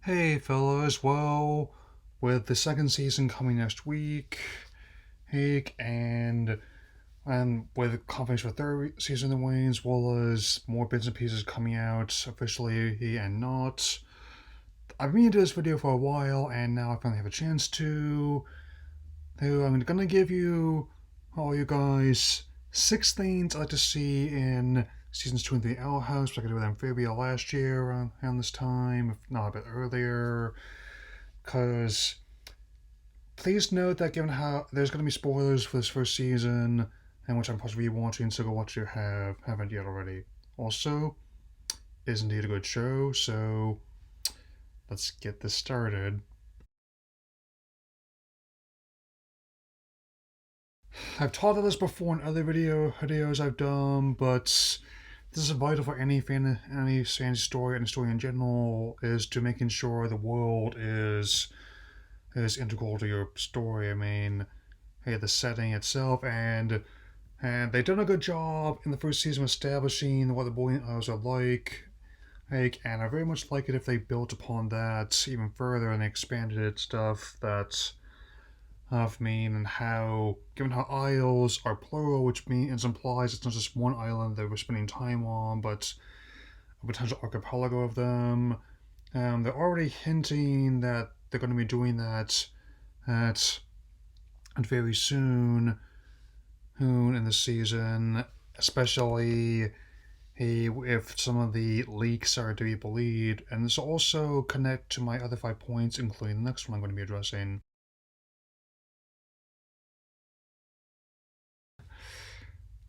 Hey fellas, well, with the second season coming next week, and with confirmation for third season in the wings, as well as more bits and pieces coming out officially and not. I've been meaning to do this video for a while, and now I finally have a chance to. I'm gonna give you all you guys 6 things I'd like to see in seasons 2 and 3 Owl House. Like I did with Amphibia last year around this time, if not a bit earlier. Because please note that given how there's going to be spoilers for this first season, and which I'm possibly watching, so go watch if you haven't yet already. Also, it is indeed a good show, so let's get this started. I've talked about this before in other videos I've done, but this is vital for any fantasy story and story in general, is to making sure the world is integral to your story. I mean, hey, the setting itself, and they've done a good job in the first season of establishing what the Brilliant Isles are like, and I very much like it if they built upon that even further and expanded it stuff that mean and how, given how isles are plural, which means implies it's not just one island that we're spending time on, but a potential archipelago of them. They're already hinting that they're going to be doing that at very soon in the season, especially if some of the leaks are to be believed. And this will also connect to my other 5 points, including the next one I'm going to be addressing.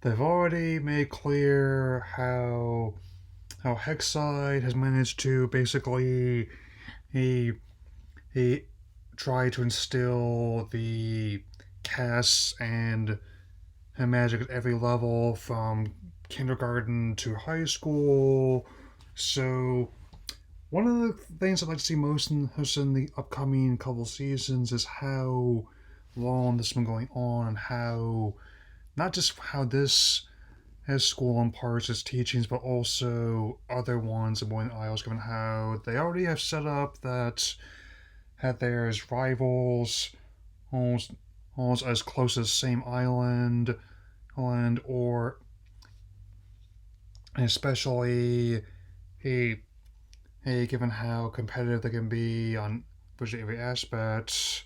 They've already made clear how Hexside has managed to basically he he try to instill the casts and magic at every level from kindergarten to high school. So one of the things I'd like to see most in the upcoming couple seasons is how long this has been going on and how not just how this has school imparts its teachings, but also other ones in Boyne Isles, given how they already have set up that there's rivals almost almost as close as the same island, or especially he given how competitive they can be on virtually every aspect.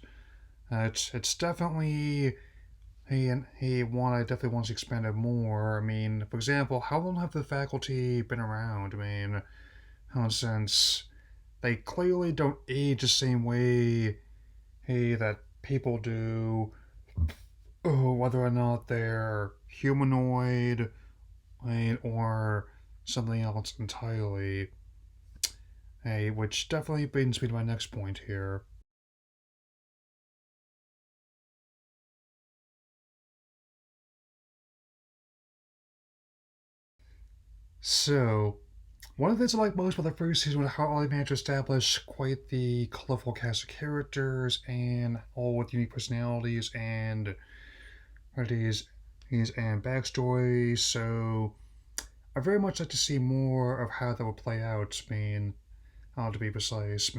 It's definitely he want I definitely wants to expand it more. I mean, for example, how long have the faculty been around? I mean, since they clearly don't age the same way that people do, whether or not they're humanoid or something else entirely. Which definitely brings me to my next point here. So, one of the things I like most about the first season was how they managed to establish quite the colorful cast of characters and all with unique personalities and these and backstories. So, I very much like to see more of how that would play out. I mean, how to be precise.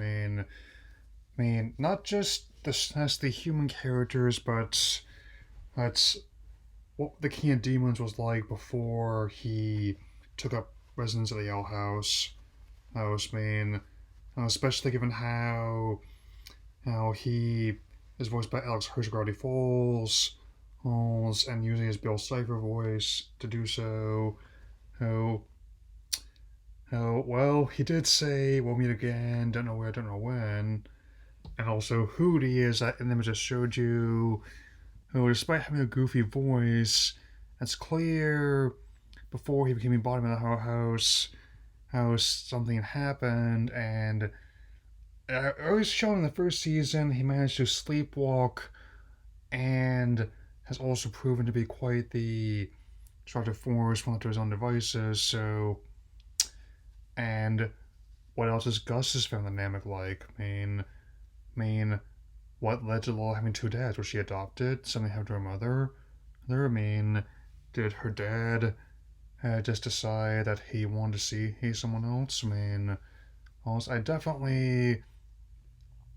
Not just the human characters, but that's what the King of Demons was like before he took up residence at the Owl House. Especially given how he is voiced by Alex Hershgard Falls, and using his Bill Cipher voice to do so. How well he did say we'll meet again. Don't know where, don't know when. And also Hootie is that in the image I showed you, who, despite having a goofy voice, it's clear before he became bottom of the house how something happened, and it was shown in the first season he managed to sleepwalk and has also proven to be quite the destructive force when left to his own devices. So, and what else is Gus's family dynamic like? I mean, what led to Lola having 2 dads? Was she adopted? Something happened to her mother? Did her dad just decide that he wanted to see someone else? Also, I definitely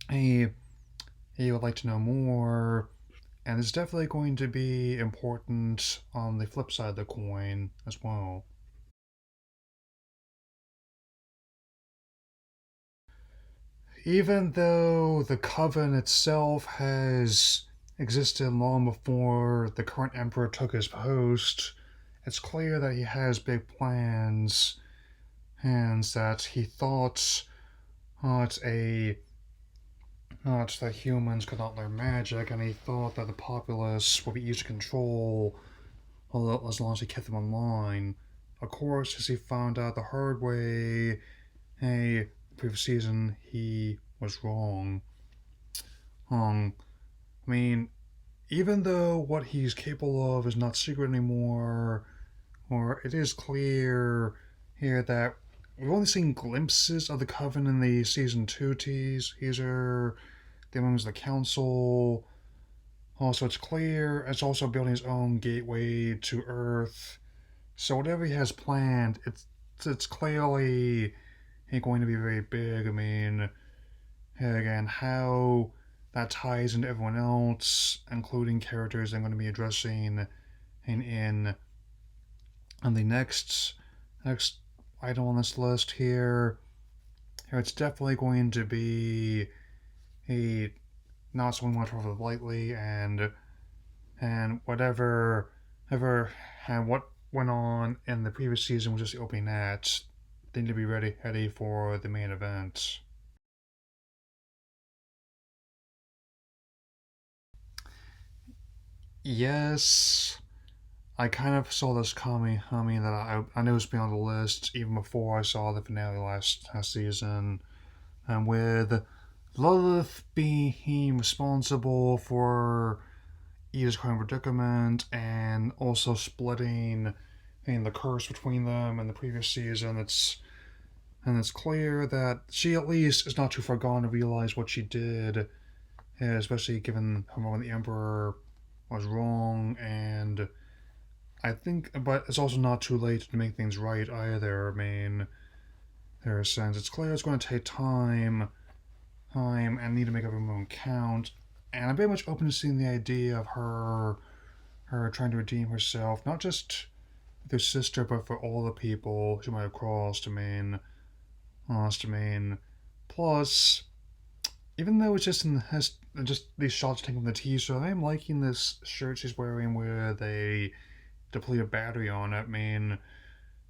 he he would like to know more, and it's definitely going to be important on the flip side of the coin as well. Even though the Coven itself has existed long before the current Emperor took his post, it's clear that he has big plans, and that he thought not a not that humans could not learn magic, and he thought that the populace would be easy to control as long as he kept them online. Of course, as he found out the hard way, hey, previous season, he was wrong. I mean, even though what he's capable of is not secret anymore, or it is clear here that we've only seen glimpses of the Coven in the season 2 teaser, the members of the council. Also, it's clear it's also building his own gateway to Earth. So whatever he has planned, it's clearly going to be very big. I mean, again, how that ties into everyone else, including characters I'm going to be addressing in on the next item on this list here. Here, it's definitely going to be a not something we want to cover lightly, and whatever ever and what went on in the previous season was just the opening act. They need to be ready for the main event. Yes, I kind of saw this coming. I mean, that I knew it was beyond the list even before I saw the finale last season. And with Lillith being responsible for Eva's current predicament and also splitting the curse between them in the previous season, it's clear that she at least is not too far gone to realize what she did, especially given her moment the Emperor was wrong, and I think, but it's also not too late to make things right either. I mean, there's a sense it's clear it's going to take time, and need to make every moment count. And I'm very much open to seeing the idea of her trying to redeem herself, not just with her sister, but for all the people she might have crossed. I mean, plus, even though it's just just these shots taken from the teaser, I'm liking this shirt she's wearing with a depleted battery on it.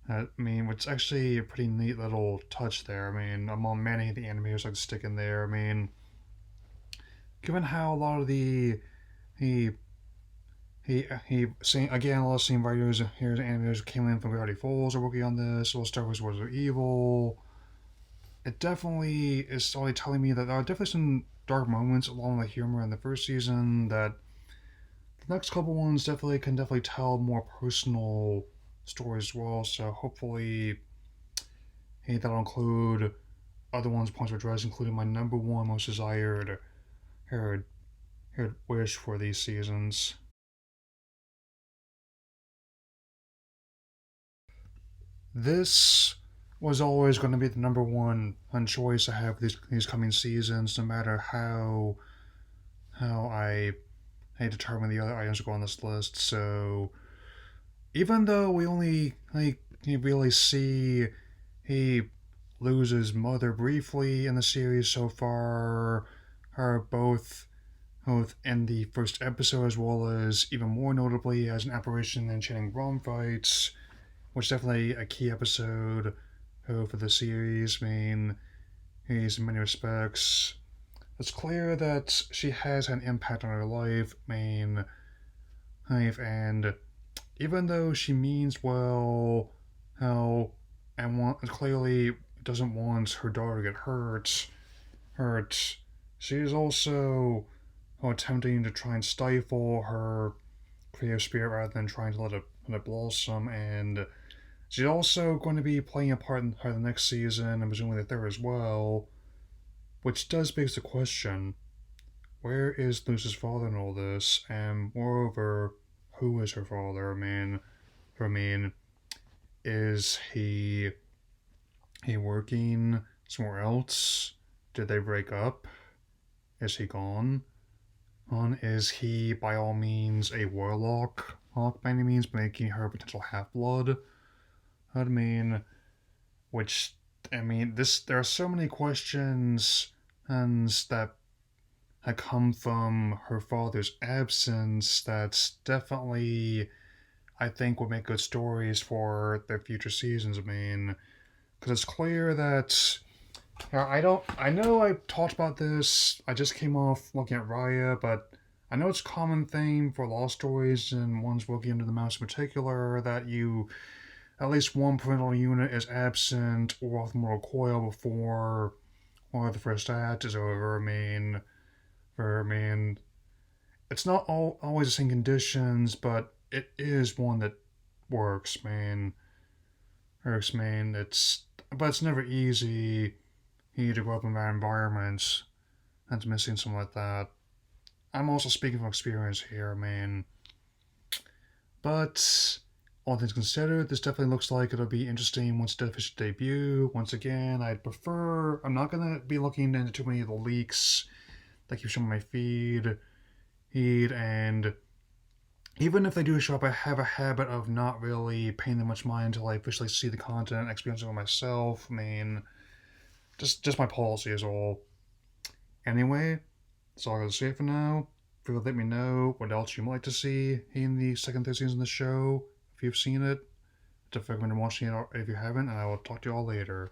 It's actually a pretty neat little touch there. I mean, among many of the animators like to stick in there. I mean, given how a lot of he he saying again a lot of scene writers here's animators came in from Gravity Falls are working on this, or Star Wars Wars of Evil. It definitely is only telling me that there are definitely some dark moments along with the humor in the first season that the next couple ones definitely tell more personal stories as well. So hopefully, hey, that'll include other ones points of address, including my number one most desired heard heard wish for these seasons. This was always going to be the number one choice I have these coming seasons, no matter how I determine the other items to go on this list. So even though we only really see he loses mother briefly in the series so far, her both in the first episode as well as even more notably as an apparition in Channing Brom fights, which is definitely a key episode for the series. I mean, he's in many respects. It's clear that she has an impact on her life, and even though she means well, how clearly doesn't want her daughter to get hurt, she is also attempting to try and stifle her creative spirit rather than trying to let it blossom. And she's also going to be playing a part in the next season and presumably the third as well, which does beg the question: where is Lucy's father in all this? And moreover, who is her father? I mean, is he working somewhere else? Did they break up? Is he gone? Is he by all means a warlock? By any means, making her a potential half-blood? I mean, which there are so many questions and that had come from her father's absence that's definitely, I think, would make good stories for the future seasons. Because it's clear that I know I talked about this. I just came off looking at Raya, but I know it's a common theme for law stories and ones working into the mouse in particular that at least one parental unit is absent or off the mortal coil before the first act is over. I mean, it's not always the same conditions, but it is one that works, man. Works, man. It's never easy. You need to grow up in that environment and missing something like that. I'm also speaking from experience here, man. But all things considered, this definitely looks like it'll be interesting once the official debut. Once again, I'm not gonna be looking into too many of the leaks that keep showing my feed, and even if they do show up, I have a habit of not really paying that much mind until I officially see the content and experience it for myself. Just my policy is all. Anyway, that's all I gotta say for now. Feel free to let me know what else you might like to see in the second, third season of the show. If you've seen it, definitely recommend watching it if you haven't, and I will talk to you all later.